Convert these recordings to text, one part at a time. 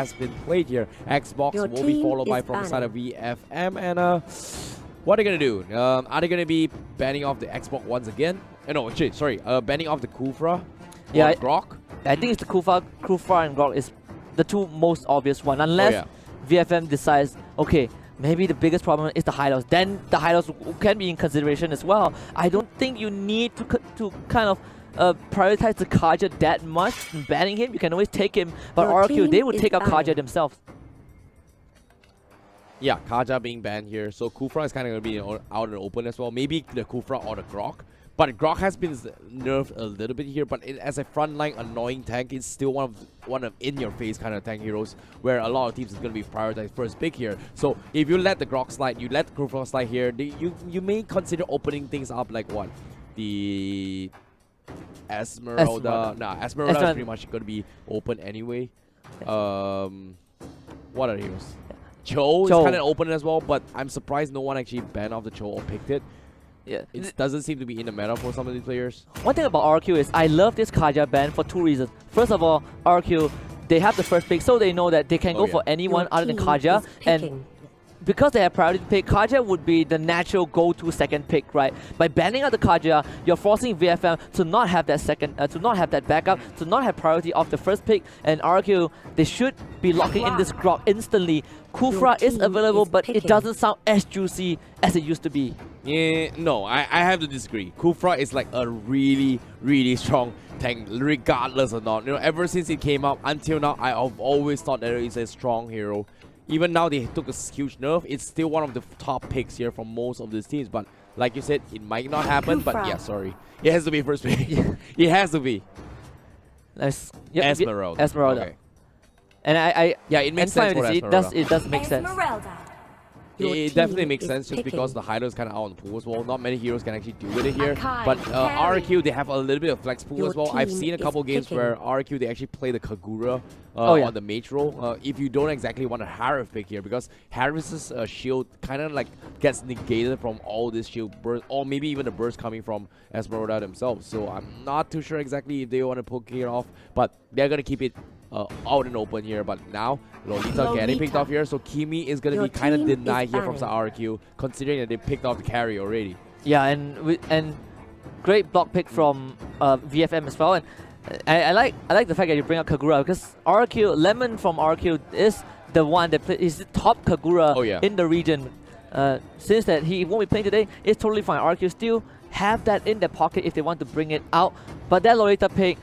has been played here. Xbox Your will be team followed by is from the side of banned. VFM, and what are they gonna do? Are they gonna be banning off the Xbox once again? No, shit, sorry, banning off the Kufra? Yeah, or Grok? I think it's the Kufra and Grok is the two most obvious one. Unless VFM decides, okay, maybe the biggest problem is the hideouts. Then the hideouts can be in consideration as well. I don't think you need to kind of prioritize the Kaja that much in banning him. You can always take him, but Your RRQ, they team would is take out Kaja banned. themselves. Yeah, Kaja being banned here. So Kufra is kind of going to be out in the open as well. Maybe the Kufra or the Grok. But Grok has been nerfed a little bit here. But as a frontline annoying tank, it's still one of in-your-face kind of tank heroes where a lot of teams is going to be prioritized first pick here. So if you let the Grok slide, you let the Kufra slide here, you may consider opening things up like what? The Esmeralda. Nah, Esmeralda is pretty much going to be open anyway. What are heroes? Cho is kind of open as well, but I'm surprised no one actually banned off the Cho or picked it. Yeah, it doesn't seem to be in the meta for some of these players. One thing about RRQ is I love this Kaja ban for two reasons. First of all, RRQ, they have the first pick, so they know that they can go for anyone other than Kaja. And because they have priority pick, Kaja would be the natural go-to second pick, right? By banning out the Kaja, you're forcing VFM to not have that second, to not have that backup, to not have priority of the first pick. And RRQ, they should be locking in this Grok instantly. Kufra is available, but it doesn't sound as juicy as it used to be. Yeah, no, I have to disagree. Kufra is like a really, really strong tank, regardless or not. You know, ever since it came out until now, I've always thought that it's a strong hero. Even now they took a huge nerf, it's still one of the top picks here from most of these teams. But like you said, it might not happen. But yeah, sorry, it has to be first pick. It has to be. Nice. Yep, Esmeralda. Esmeralda. Okay. And yeah, it makes sense for Esmeralda. It does make sense. It definitely makes sense just because the hideout is kind of out on the pool as well. Not many heroes can actually deal with it here. But RRQ, they have a little bit of flex pool as well. I've seen a couple games where RRQ, they actually play the Kagura on the mage role. If you don't exactly want a Harris pick here, because Harris's shield kind of like gets negated from all this shield burst, or maybe even the burst coming from Esmeralda themselves. So I'm not too sure exactly if they want to poke it off, but they're going to keep it out and open here. But now Lolita getting picked off here, so Kimi is going to be kind of denied here from the RRQ, considering that they picked off the carry already. Yeah, and great block pick from VFM as well. And I like the fact that you bring up Kagura, because RRQ, Lemon from RRQ is the one that is the top Kagura in the region. Since that he won't be playing today, it's totally fine. RRQ still have that in their pocket if they want to bring it out. But that Lolita pick,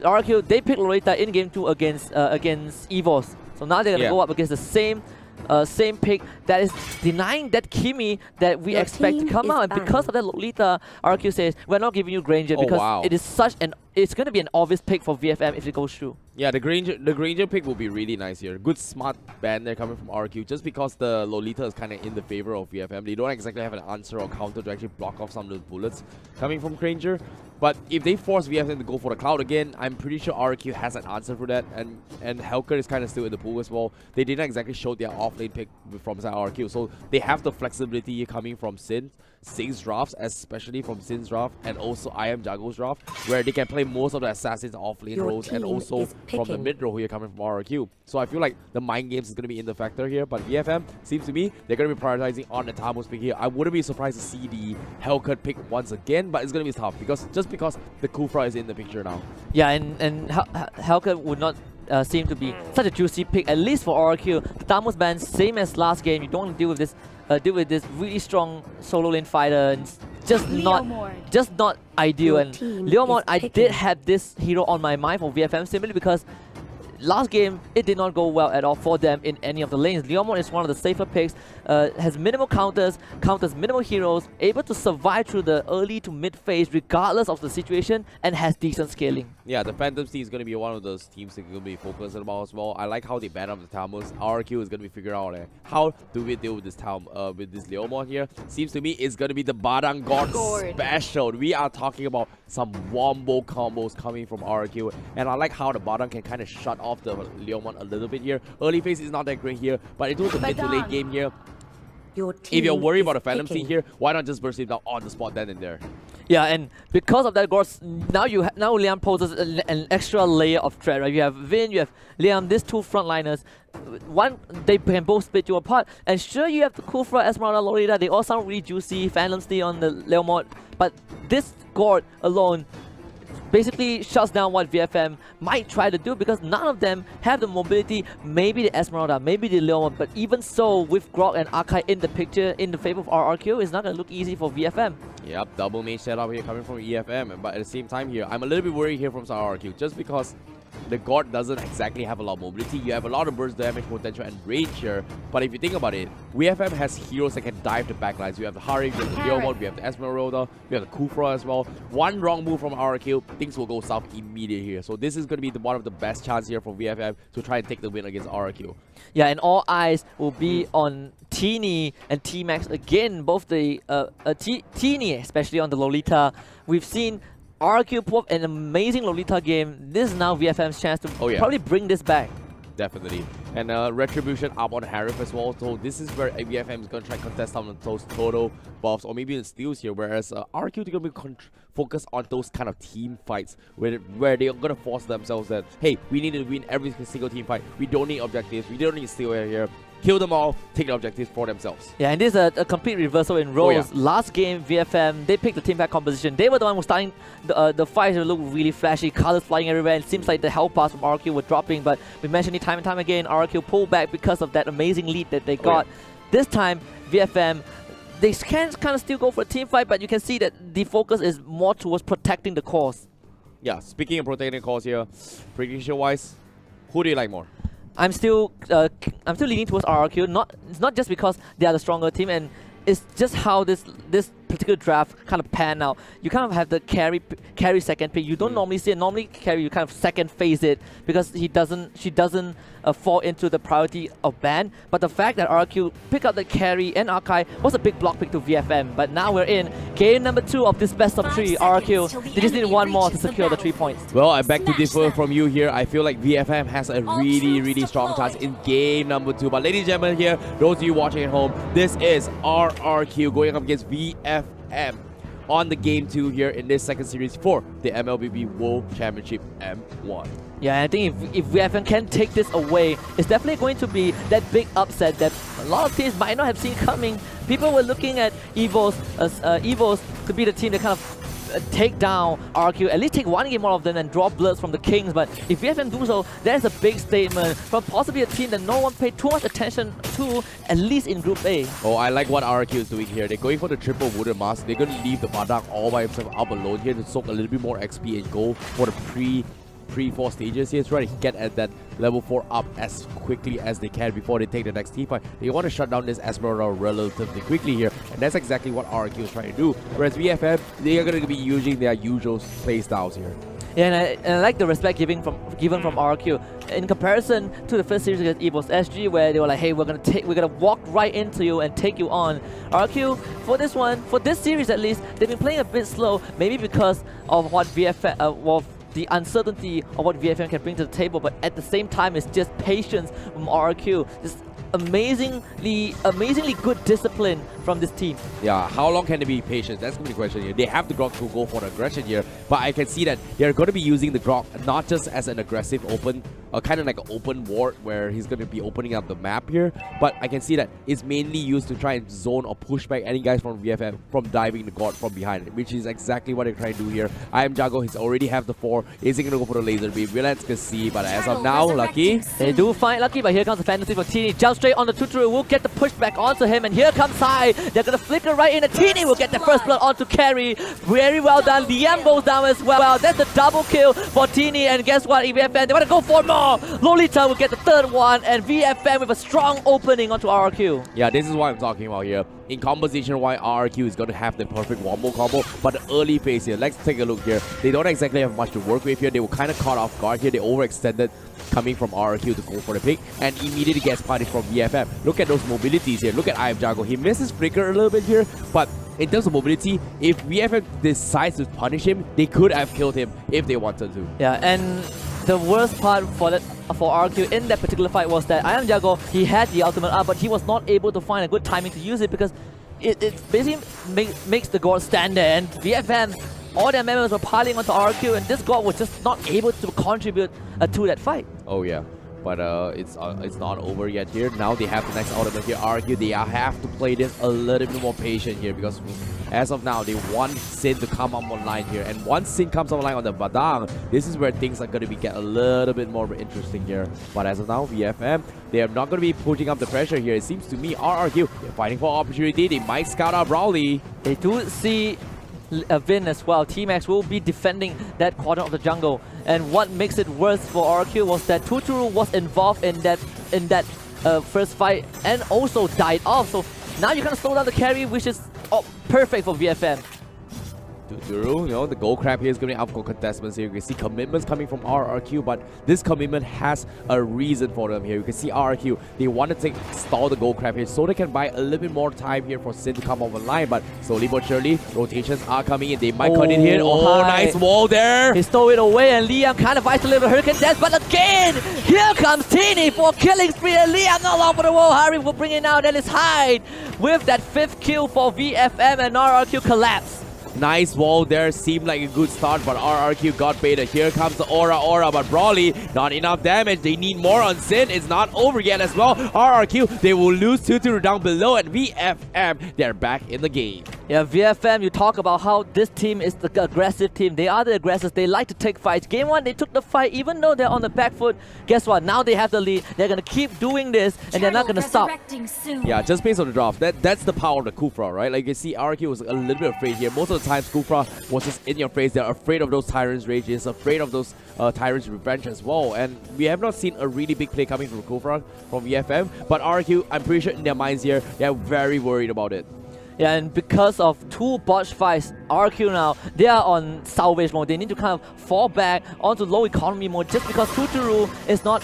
RRQ, they picked Lolita in game 2 against Evos. So now they're gonna go up against the same pick that is denying that Kimi that we expect to come out. And because of that Lolita, RRQ says we're not giving you Granger because it is such an gonna be an obvious pick for VFM if it goes through. Yeah, the Granger pick will be really nice here. Good smart ban there coming from RRQ, just because the Lolita is kind of in the favor of VFM. They don't exactly have an answer or counter to actually block off some of those bullets coming from Granger. But if they force VFM to go for the Cloud again, I'm pretty sure RRQ has an answer for that. And Helker is kind of still in the pool as well. They didn't exactly show their off-lane pick from RRQ. So they have the flexibility coming from Sin's drafts, especially from Sin's draft, and also I Am Jago's draft, where they can play most of the assassins off-lane roles, and also from the mid role here coming from RRQ. So I feel like the mind games is going to be in the factor here, but VFM seems to me they're going to be prioritizing on the Tamus pick here. I wouldn't be surprised to see the Hellcut pick once again, but it's going to be tough because the Kufra is in the picture now. Yeah, and Hellcut would not seem to be such a juicy pick, at least for RRQ. The Tamus ban, same as last game. You don't want to deal with this really strong solo lane fighter. And just not ideal. And Leomord, I did have this hero on my mind for VFM simply because last game, it did not go well at all for them in any of the lanes. Leomord is one of the safer picks, has minimal counters minimal heroes, able to survive through the early to mid phase regardless of the situation, and has decent scaling. Yeah, the Phantom team is going to be one of those teams that are going to be focused about as well. I like how they ban up the Tamus. RRQ is going to be figuring out how do we deal with this with this Leomord here. Seems to me it's going to be the Badang God special. We are talking about some wombo combos coming from RRQ, and I like how the Badang can kind of shut off the Leomord a little bit here. Early phase is not that great here, but it was the mid to late game here. If you're worried about a Phantom Seed here, why not just burst him down on the spot then and there? Yeah, and because of that, of course, now Liam poses an extra layer of threat, right? You have Vin, you have Liam, these two frontliners. One, they can both split you apart. And sure, you have the Kufra, Esmeralda, Lolita, they all sound really juicy, Phantom Steel on the Leo mod, but this Gord alone basically shuts down what VFM might try to do, because none of them have the mobility. Maybe the Esmeralda, maybe the Leon, but even so, with Grok and Akai in the picture in the favor of RRQ, it's not going to look easy for VFM. Yep, double mage setup here coming from EFM, but at the same time here, I'm a little bit worried here from RRQ, just because the God doesn't exactly have a lot of mobility. You have a lot of burst damage potential and range here, but if you think about it, VFM has heroes that can dive the backlines. We have the Hari, we have the Leomod, we have the Esmeralda, we have the Kufra as well. One wrong move from RRQ, things will go south immediately here. So this is going to be one of the best chances here for VFM to try and take the win against RRQ. Yeah, and all eyes will be on Teeny and T-Max again, both the Teeny, especially on the Lolita. We've seen RRQ pull up an amazing Lolita game. This is now VFM's chance to probably bring this back. Definitely. And Retribution up on Harif as well. So this is where VFM is going to try and contest some of those total buffs or maybe even steals here. Whereas RRQ is going to be focused on those kind of team fights where they're going to force themselves that, hey, we need to win every single team fight. We don't need objectives. We don't need steal here. Kill them all, take the objectives for themselves. Yeah, and this is a complete reversal in roles. Last game, VFM, they picked the team fight composition. They were the one who was starting the fights to look really flashy, colors flying everywhere. It seems like the health bars from RRQ were dropping, but we mentioned it time and time again, RRQ pulled back because of that amazing lead that they got. This time, VFM, they can kind of still go for a team fight, but you can see that the focus is more towards protecting the cause. Yeah, speaking of protecting the cause here, prediction-wise, who do you like more? I'm still leaning towards RRQ. It's not just because they are the stronger team, and it's just how this particular draft kind of pan out. You kind of have the carry second pick. You don't normally see it. Normally carry, you kind of second phase it because she doesn't fall into the priority of ban. But the fact that RRQ pick up the carry and Akai was a big block pick to VFM. But now we're in game number 2 of this best of 3. RRQ, they just need one more to secure the 3 points. Well, I beg to differ from you here. I feel like VFM has a really strong chance in game number 2. But ladies and gentlemen here, those of you watching at home, this is RRQ going up against VFM on the game 2 here in this second series for the MLBB World Championship M1. Yeah, I think if VFM can take this away, it's definitely going to be that big upset that a lot of teams might not have seen coming. People were looking at Evos to be the team that kind of take down RRQ, at least take one game out of them and draw bloods from the Kings. But if VFM do so, there's a big statement from possibly a team that no one paid too much attention to, at least in Group A. Oh, I like what RRQ is doing here. They're going for the triple wooden mask. They're going to leave the Badak all by himself up alone here to soak a little bit more XP and go for the pre-4 stages here, trying to get at that level 4 up as quickly as they can before they take the next team fight. They want to shut down this Esmeralda relatively quickly here, and that's exactly what RRQ is trying to do. Whereas VFM, they are going to be using their usual play styles here. Yeah, and I like the respect given from RRQ in comparison to the first series against Evos SG, where they were like, "Hey, we're gonna walk right into you and take you on." RRQ for this series at least, they've been playing a bit slow, maybe because of what the uncertainty of what VFM can bring to the table, but at the same time, it's just patience from RRQ. Just amazingly good discipline from this team. Yeah, how long can they be patient? That's going to be the question here. They have the Grok to go for the aggression here, but I can see that they're going to be using the Grok not just as an aggressive open, kind of like an open ward where he's going to be opening up the map here, but I can see that it's mainly used to try and zone or push back any guys from VFM from diving the God from behind, which is exactly what they're trying to do here. I am Jago, he's already have the 4. Is he going to go for the laser beam? Let's see, but as of now, Lucky. They do find Lucky, but here comes the fantasy for Teeny. Jump straight on the tutorial, will get the pushback onto him, and here comes Sai. They're going to flicker right in, and Teeny will get the first blood onto Carry. Very well done. Liam goes down as well. That's a double kill for Teeny, and guess what? VFM, they want to go for more. Lolita will get the 3rd one, and VFM with a strong opening onto RRQ. Yeah, this is what I'm talking about here. In composition, why RRQ is going to have the perfect wombo combo, but the early phase here, let's take a look here. They don't exactly have much to work with here. They were kind of caught off guard here. They overextended coming from RRQ to go for the pick, and immediately gets punished from VFM. Look at those mobilities here. Look at I Am Jago. He misses flicker a little bit here, but in terms of mobility, if VFM decides to punish him, they could have killed him if they wanted to. Yeah, and the worst part for RRQ in that particular fight was that I Am Jago, he had the ultimate up, but he was not able to find a good timing to use it because it basically makes the God stand there, and VFM, all their members were piling onto RRQ, and this God was just not able to contribute to that fight. Oh yeah. But it's not over yet here. Now they have the next ultimate here. RRQ, they have to play this a little bit more patient here because as of now, they want Sin to come up online here. And once Sin comes online on the Badang, this is where things are going to get a little bit more interesting here. But as of now, VFM, they are not going to be putting up the pressure here. It seems to me, RRQ, they're fighting for opportunity. They might scout out Brawly. They do see Vin as well. T-Max will be defending that quadrant of the jungle, and what makes it worse for RRQ was that Tuturu was involved in that first fight and also died off. So now you're gonna slow down the carry, which is perfect for VFM. Tuturu, the gold crab here is going to be up for contestants here. You can see commitments coming from RRQ, but this commitment has a reason for them here. You can see RRQ, they want to stall the gold crab here so they can buy a little bit more time here for Sin to come over line, but slowly but surely, rotations are coming in. They might cut it here. Oh, nice wall there. He stole it away, and Liam kind of isolated the Hurricane Death, but again, here comes Teeny for killing spree, and Liam not long for the wall. Harry will bring it out, and it's Hyde with that 5th kill for VFM, and RRQ collapse. Nice wall there, seemed like a good start, but RRQ got baited. Here comes the Aura, but Brawly, not enough damage. They need more on Sin. It's not over yet as well. RRQ, they will lose Tuturu down below, and VFM, they're back in the game. Yeah, VFM, you talk about how this team is the aggressive team. They are the aggressors. They like to take fights. Game 1, they took the fight even though they're on the back foot. Guess what? Now they have the lead. They're going to keep doing this, and they're not going to stop. Yeah, just based on the draft. That's the power of the Kufra, right? Like you see, RRQ was a little bit afraid here. Most of the times, Kufra was just in your face. They're afraid of those Tyrants' rages, afraid of those Tyrants' revenge as well. And we have not seen a really big play coming from Kufra, from VFM. But RRQ, I'm pretty sure in their minds here, they're very worried about it. Yeah, and because of 2 botch fights, RRQ now, they are on salvage mode. They need to kind of fall back onto low economy mode just because Tuturu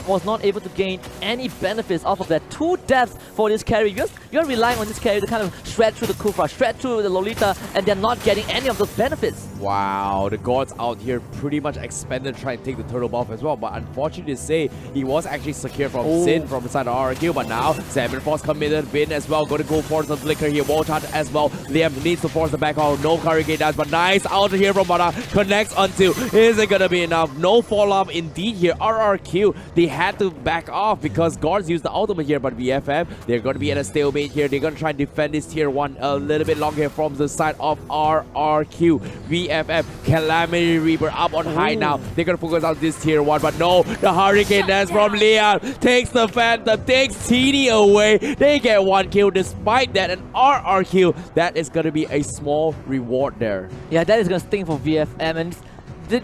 was not able to gain any benefits off of that. 2 deaths for this carry. You're relying on this carry to kind of shred through the Kufra, shred through the Lolita, and they're not getting any of those benefits. Wow, the gods out here pretty much expanded trying to take the turtle buff as well, but unfortunately to say, he was actually secure from Sin from the side of RRQ, but now Seven Force committed, Vin as well, going to go for the flicker here, wall charge as well. Liam needs to force the back out, no Hurricane Dash, but nice out here from Bada, connects onto, isn't gonna be enough, no follow-up indeed here. RRQ, they had to back off because guards used the ultimate here, but VFM, they're gonna be at a stalemate here. They're gonna try and defend this tier 1 a little bit longer here from the side of RRQ. VFM, Calamity Reaper up on high now. They're gonna focus on this tier 1, but no, the Hurricane Dash from Leon takes the Phantom, takes TD away. They get 1 kill despite that, and RRQ, that is gonna be a small reward there. Yeah, that is gonna sting for VFM, and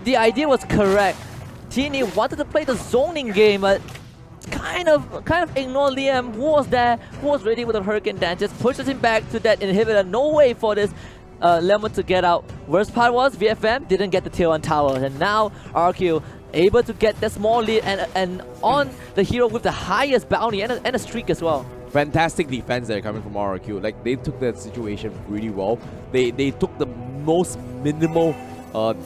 the idea was correct. Teeny wanted to play the zoning game, but kind of ignore Liam, who was there, who was ready with a Hurricane Dance, just pushes him back to that inhibitor. No way for this Lemon to get out. Worst part was VFM didn't get the tier 1 tower, and now RQ able to get that small lead and on the hero with the highest bounty and a streak as well. Fantastic defense there coming from RRQ. Like, they took that situation really well. They took the most minimal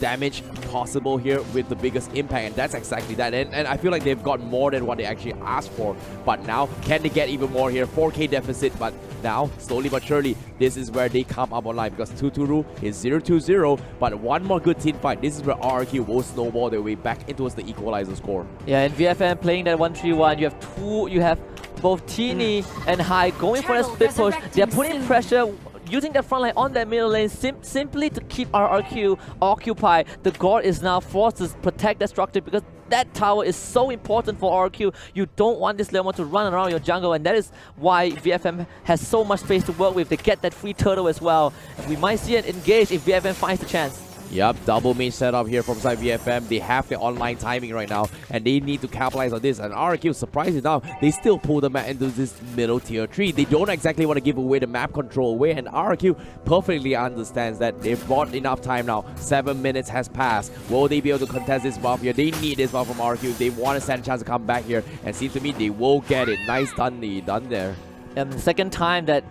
damage possible here with the biggest impact, and that's exactly that. And I feel like they've got more than what they actually asked for, but now can they get even more here? 4k deficit, but now slowly but surely this is where they come up online because Tuturu is 0-2-0, but one more good team fight. This is where RRQ will snowball their way back into the equalizer score. Yeah, and VFM playing that 1-3-1, you have both Teeny and High going for a split push. They're putting pressure, using their front line on that middle lane simply to keep RRQ occupied. The God is now forced to protect that structure because that tower is so important for RRQ. You don't want this Lemon to run around your jungle, and that is why VFM has so much space to work with. They get that free turtle as well. And we might see it engage if VFM finds the chance. Yep, double main setup here from side VFM. They have the online timing right now, and they need to capitalize on this. And RRQ, surprisingly enough, they still pull the map into this middle tier 3. They don't exactly want to give away the map control away, and RRQ perfectly understands that they've bought enough time now. 7 minutes has passed. Will they be able to contest this buff here? They need this buff from RRQ. They want to stand a chance to come back here, and seems to me they will get it. Nice done there. And the second time that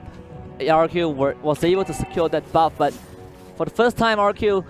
RRQ was able to secure that buff, but for the first time RRQ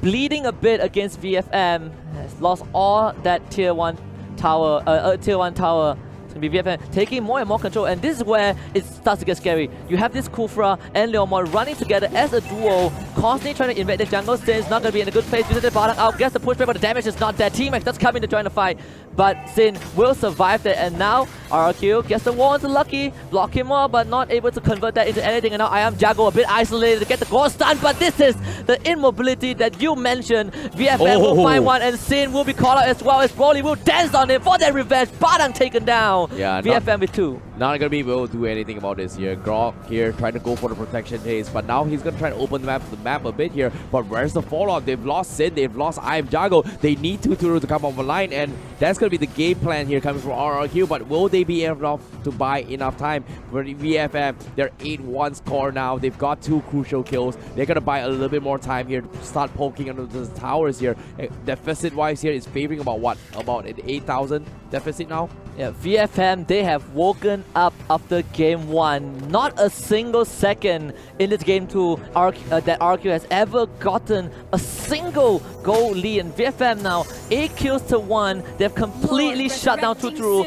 bleeding a bit against VFM, has lost all that tier 1 tower going to be VFM taking more and more control, and this is where it starts to get scary. You have this Kufra and Leomord running together as a duo, constantly trying to invade the jungle. Sin's not going to be in a good place. Uses the bottom out, gets the pushback, but the damage is not there. T-Max does come in to join the fight, but Sin will survive that, and now RRQ gets the wall into Lucky, block him more, but not able to convert that into anything, and now I am Jago a bit isolated to get the core stun, but this is the immobility that you mentioned. VFM will find one, and Sin will be called out as well as Broly will dance on him for their revenge. Badang taken down. Yeah, VFM with 2. Not gonna be able to do anything about this here. Grok here trying to go for the protection haze, but now he's gonna try to open the map a bit here. But where's the fallout? They've lost Sin, they've lost I am Jago. They need 2-2 to come off the line, and that's gonna be the game plan here coming from RRQ. But will they be enough to buy enough time for the VFM? They're 8-1 score now. They've got 2 crucial kills. They're gonna buy a little bit more time here to start poking under the towers here. Deficit wise here is favoring about what? About an 8,000 deficit now? Yeah, VFM, they have woken up after game 1. Not a single second in this game 2 that RQ has ever gotten a single goal lead. And VFM now 8 kills to 1. They've completely shut down Tuturu.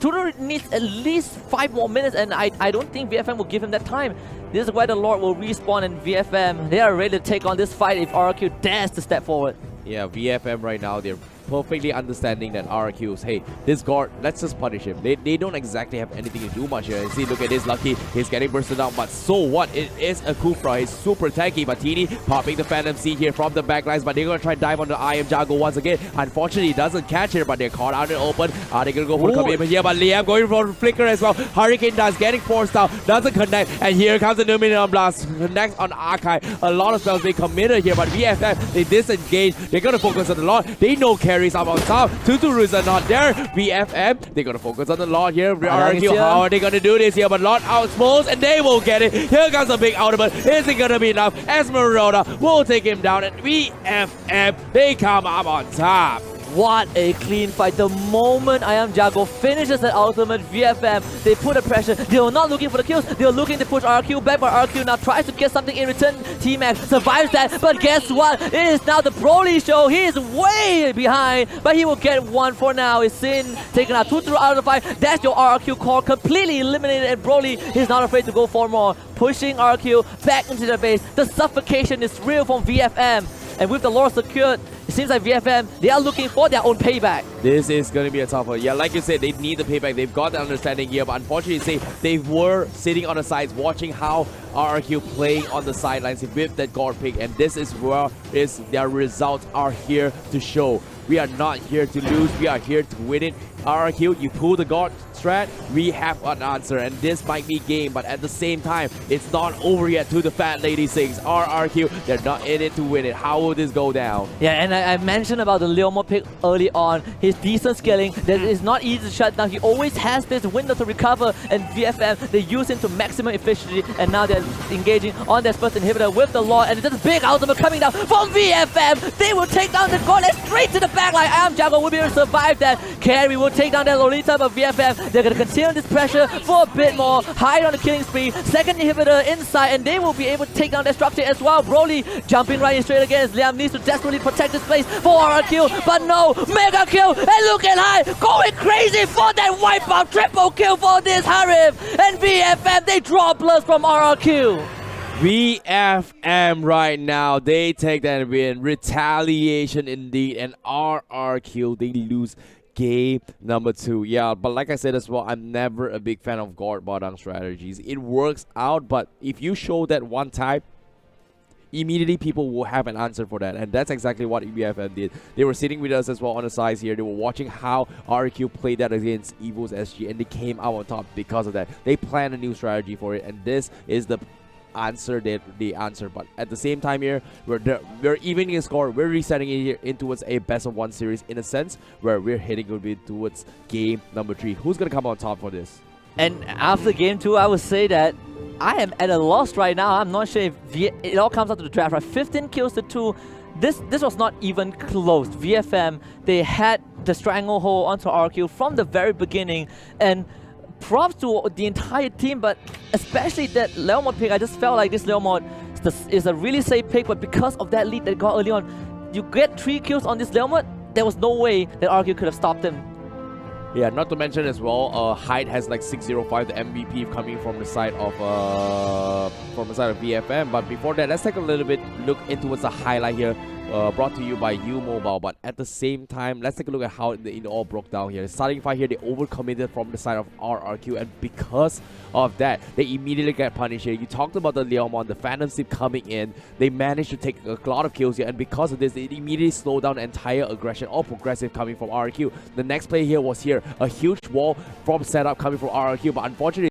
Tuturu needs at least 5 more minutes, and I don't think VFM will give him that time. This is where the Lord will respawn, and VFM, they are ready to take on this fight if RQ dares to step forward. Yeah, VFM right now, they're perfectly understanding that RRQ's, hey, this guard, let's just punish him. They don't exactly have anything to do much here. You see, look at this, Lucky, he's getting bursted out, but so what? It is a Kufra, he's super tanky. Martini popping the Phantom Seed here from the backlines, but they're going to try and dive on the I am Jago once again. Unfortunately, he doesn't catch it, but they're caught out in open. Are they going to go for the commitment here? But Liam going for the flicker as well. Hurricane does, getting forced out, doesn't connect, and here comes the Numinon Blast. Connects on Archive. A lot of spells being committed here, but VFM, they disengage. They're going to focus on the Lord. They know carries up on top. Tuturus are not there. VFM, they're going to focus on the Lord here. RRQ, how are they going to do this here? But Lord outsmolds, and they will get it. Here comes a big ultimate. Is it going to be enough? Esmeralda will take him down, and VFM, they come up on top. What a clean fight. The moment I am Jago finishes that ultimate, VFM, they put the pressure. They were not looking for the kills. They were looking to push RQ back, but RQ now tries to get something in return. T-Max survives that, but guess what? It is now the Broly show. He is way behind, but he will get one for now. Is Sin taking out Tuturu out of the fight. That's your RQ core completely eliminated, and Broly is not afraid to go for more. Pushing RQ back into the base. The suffocation is real from VFM. And with the lore secured, it seems like VFM, they are looking for their own payback. This is going to be a tough one. Yeah, like you said, they need the payback. They've got the understanding here, but unfortunately, they were sitting on the sides watching how RRQ playing on the sidelines with that guard pick, and this is where their results are here to show. We are not here to lose. We are here to win it. RRQ, you pull the guard strat, we have an answer, and this might be game, but at the same time, it's not over yet to the Fat Lady 6. RRQ, they're not in it to win it. How will this go down? Yeah, and I mentioned about the Leomord pick early on. His decent scaling, that is not easy to shut down. He always has this window to recover, and VFM, they use him to maximum efficiency, and now they're engaging on their first inhibitor with the Lord, and it's just a big ultimate coming down from VFM. They will take down the Gauntlet straight to the backline. I am Jago will be able to survive that. Carry will take down that Lolita, but VFM, they're going to continue this pressure for a bit more. Hide on the killing spree. Second inhibitor inside, and they will be able to take down their structure as well. Broly jumping right in straight against Liam, needs to desperately protect this place for RRQ, but no, mega kill, and look at High going crazy for that wipeout. Triple kill for this Harif, and VFM, they draw blood from RRQ. VFM right now, they take that win. Retaliation indeed, and RRQ, they lose game number 2. Yeah, but like I said as well, I'm never a big fan of guard bottom strategies. It works out, but if you show that one time, immediately people will have an answer for that, and that's exactly what VFM did. They were sitting with us as well on the sides here. They were watching how RQ played that against Evil's SG, and they came out on top because of that. They planned a new strategy for it, and this is the answer the answer. But at the same time here, we're evening a score. We're resetting it here in towards a best of 1 series in a sense, where we're heading a bit towards game number 3. Who's gonna come on top for this? And after game 2, I would say that I am at a loss right now. I'm not sure if it all comes out to the draft, right? 15 kills to 2. This was not even close. VFM, they had the stranglehold onto RQ from the very beginning, and props to the entire team, but especially that Leomord pick. I just felt like this Leomord is a really safe pick, but because of that lead that got early on, you get 3 kills on this Leomord, there was no way that RQ could have stopped him. Yeah, not to mention as well, Hyde has like 605, the MVP coming from the side of VFM. But before that, let's take a little bit look into what's the highlight here. Brought to you by U Mobile, but at the same time, let's take a look at how it all broke down here. Starting fight here, they overcommitted from the side of RRQ, and because of that, they immediately get punished here. You talked about the Leomon, the Phantom Sip coming in. They managed to take a lot of kills here, and because of this, they immediately slowed down the entire aggression or progressive coming from RRQ. The next play here was a huge wall from setup coming from RRQ, but unfortunately,